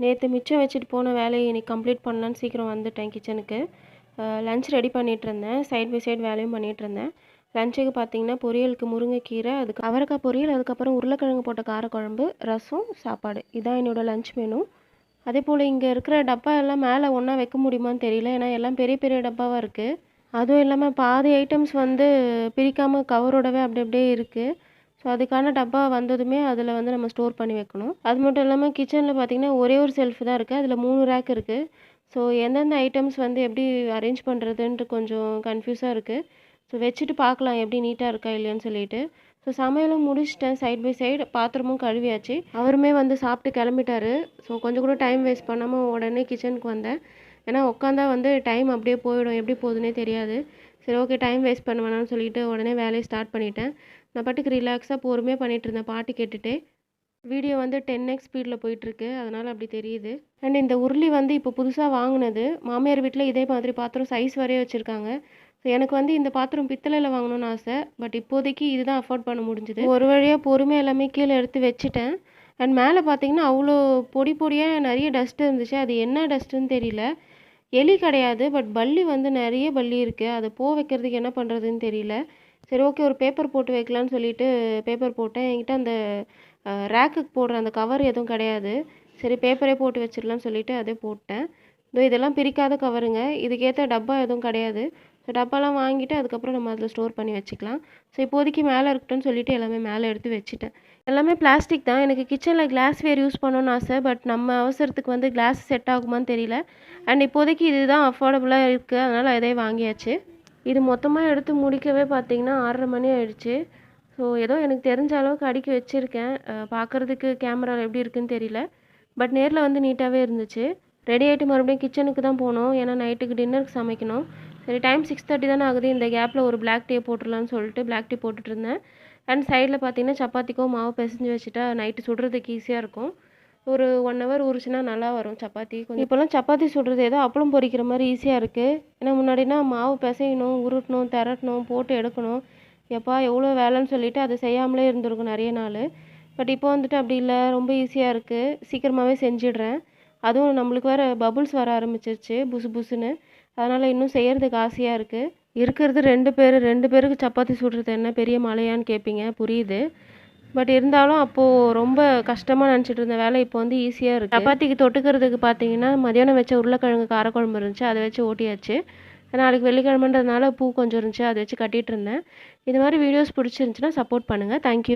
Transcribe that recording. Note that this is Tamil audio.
நேற்று மிச்சம் வச்சுட்டு போன வேலையை இன்னைக்கு கம்ப்ளீட் பண்ணலான்னு சீக்கிரம் வந்துட்டேன் கிச்சனுக்கு. லன்ச் ரெடி பண்ணிகிட்ருந்தேன். சைட் பை சைடு வேலையும் பண்ணிகிட்ருந்தேன். லஞ்சுக்கு பார்த்தீங்கன்னா பொரியலுக்கு முருங்கைக்கீரை, அதுக்கு அவரைக்காய் பொரியல், அதுக்கப்புறம் உருளைக்கிழங்கு போட்ட காரக்குழம்பு, ரசம், சாப்பாடு. இதான் என்னோடய லஞ்ச் மெனு. அதே போல் இங்கே இருக்கிற டப்பா எல்லாம் மேலே ஒன்றா வைக்க முடியுமான்னு தெரியல. ஏன்னா எல்லாம் பெரிய பெரிய டப்பாவாக இருக்குது. அதுவும் இல்லாமல் பாதி ஐட்டம்ஸ் பிரிக்காமல் கவரோடவே அப்படி அப்படியே இருக்குது. ஸோ அதுக்கான டப்பா வந்ததுமே அதில் நம்ம ஸ்டோர் பண்ணி வைக்கணும். அது மட்டும் இல்லாமல் கிச்சனில் பார்த்திங்கன்னா ஒரே ஒரு செல்ஃப் தான் இருக்குது. அதில் 3 ரேக் இருக்குது. ஸோ எந்தெந்த ஐட்டம்ஸ் எப்படி அரேஞ்ச் பண்ணுறதுன்ட்டு கொஞ்சம் கன்ஃபியூஸாக இருக்குது. ஸோ வச்சுட்டு பார்க்கலாம் எப்படி நீட்டாக இருக்கா இல்லையான்னு சொல்லிட்டு. ஸோ சமையலும் முடிச்சிட்டேன். சைட் பை சைடு பாத்திரமும் கழுவியாச்சு. அவருமே சாப்பிட்டு கிளம்பிட்டாரு. ஸோ கொஞ்சம் கூட டைம் வேஸ்ட் பண்ணாமல் உடனே கிச்சனுக்கு வந்தேன். ஏன்னா உட்காந்தா டைம் அப்படியே போயிடும், எப்படி போகுதுன்னே தெரியாது. சரி ஓகே, டைம் வேஸ்ட் பண்ண வேணாம்னு சொல்லிட்டு உடனே வேலையை ஸ்டார்ட் பண்ணிட்டேன். நான் பாட்டுக்கு ரிலாக்ஸாக பொறுமையாக பண்ணிகிட்டு இருந்தேன் பாட்டு கேட்டுகிட்டே. வீடியோ 10x ஸ்பீடில் போயிட்டுருக்கு, அதனால் அப்படி தெரியுது. அண்ட் இந்த உருளி இப்போ புதுசாக வாங்கினது. மாமியார் வீட்டில் இதே மாதிரி பாத்திரம் சைஸ் வரைய வச்சுருக்காங்க. ஸோ எனக்கு இந்த பாத்திரம் பித்தளையில் வாங்கணும்னு ஆசை. பட் இப்போதைக்கு இதுதான் அஃபோர்ட் பண்ண முடிஞ்சுது. ஒரு வழியாக பொறுமையாக எல்லாமே கீழே எடுத்து வச்சுட்டேன். அண்ட் மேலே பார்த்தீங்கன்னா அவ்வளோ பொடி பொடியாக நிறைய டஸ்ட் இருந்துச்சு. அது என்ன டஸ்ட்டுன்னு தெரியல. எலி கிடையாது, பட் பல்லி நிறைய பல்லி இருக்குது. அதை வைக்கிறதுக்கு என்ன பண்ணுறதுன்னு தெரியல. சரி ஓகே, ஒரு பேப்பர் போட்டு வைக்கலான்னு சொல்லிட்டு பேப்பர் போட்டேன். என்கிட்ட அந்த ரேக்குக்கு போடுற அந்த கவர் எதுவும் கிடையாது. சரி பேப்பரே போட்டு வச்சிடலான்னு சொல்லிட்டு அதே போட்டேன். இதெல்லாம் பிரிக்காத கவருங்க. இதுக்கேற்ற டப்பா எதுவும் கிடையாது. ஸோ டப்பாலாம் வாங்கிட்டு அதுக்கப்புறம் நம்ம அதில் ஸ்டோர் பண்ணி வச்சுக்கலாம். ஸோ இப்போதைக்கு மேலே இருக்கட்டும்னு சொல்லிட்டு எல்லாமே மேலே எடுத்து வச்சுட்டேன். எல்லாமே பிளாஸ்டிக் தான். எனக்கு கிச்சனில் கிளாஸ் வேர் யூஸ் பண்ணணும்னு ஆசை. பட் நம்ம அவசரத்துக்கு கிளாஸ் செட் ஆகுமான்னு தெரியல. அண்ட் இப்போதைக்கு இதுதான் அஃபோர்டபுளாக இருக்குது, அதனால் அதே வாங்கியாச்சு. இது மொத்தமாக எடுத்து முடிக்கவே பார்த்தீங்கன்னா 6:30 மணி ஆயிடுச்சு. ஸோ ஏதோ எனக்கு தெரிஞ்ச அளவுக்கு அடுக்கி வச்சுருக்கேன். பார்க்குறதுக்கு கேமராவில் எப்படி இருக்குன்னு தெரியல. பட் நேரில் நீட்டாகவே இருந்துச்சு. ரெடி ஆகிட்டு மறுபடியும் கிச்சனுக்கு தான் போகணும். ஏன்னா நைட்டுக்கு டின்னருக்கு சமைக்கணும். சரி டைம் 6:30 தானே ஆகுது. இந்த கேப்பில் ஒரு பிளாக் டீ போட்டுடலான்னு சொல்லிட்டு பிளாக் டீ போட்டுட்ருந்தேன். அண்ட் சைடில் பார்த்தீங்கன்னா சப்பாத்திக்கும் மாவு பிசைஞ்சு வச்சுட்டா நைட்டு சுடுறதுக்கு ஈஸியாக இருக்கும். ஒரு 1 ஹவர் ஊறிச்சுன்னா நல்லா வரும் சப்பாத்தி. இப்போல்லாம் சப்பாத்தி சுடுறது ஏதோ அப்பளம் பொரிக்கிற மாதிரி ஈஸியாக இருக்குது. ஏன்னா முன்னாடினா மாவு பிசையணும், உருட்டணும், திரட்டணும், போட்டு எடுக்கணும். எப்பா எவ்வளோ வேலைன்னு சொல்லிட்டு அதை செய்யாமலே இருந்திருக்கும் நிறைய நாள். பட் இப்போ அப்படி இல்லை, ரொம்ப ஈஸியாக இருக்குது. சீக்கிரமாகவே செஞ்சிடுறேன். அதுவும் நம்மளுக்கு வேறு பபுள்ஸ் வர ஆரம்பிச்சிருச்சு புசு புசுன்னு. அதனால் இன்னும் செய்கிறதுக்கு ஆசையாக இருக்குது. இருக்கிறது 2 பேர், 2 பேருக்கு சப்பாத்தி சுடுறது என்ன பெரிய மலையான்னு கேட்பீங்க, புரியுது. பட் இருந்தாலும் அப்போது ரொம்ப கஷ்டமாக நினச்சிட்டு இருந்த வேலை இப்போ ஈஸியாக இருக்குது. சப்பாத்திக்கு தொட்டுக்கிறதுக்கு பார்த்தீங்கன்னா மதியானம் வச்ச உருளைக்கிழங்கு காரக்குழம்பு இருந்துச்சு, அதை வச்சு ஓட்டியாச்சு. நாளைக்கு வெள்ளிக்கிழமைன்றதுனால பூ கொஞ்சம் இருந்துச்சு, அதை வச்சு கட்டிகிட்டு இருந்தேன். இது மாதிரி வீடியோஸ் பிடிச்சிருந்துச்சின்னா சப்போர்ட் பண்ணுங்கள். தேங்க்யூ.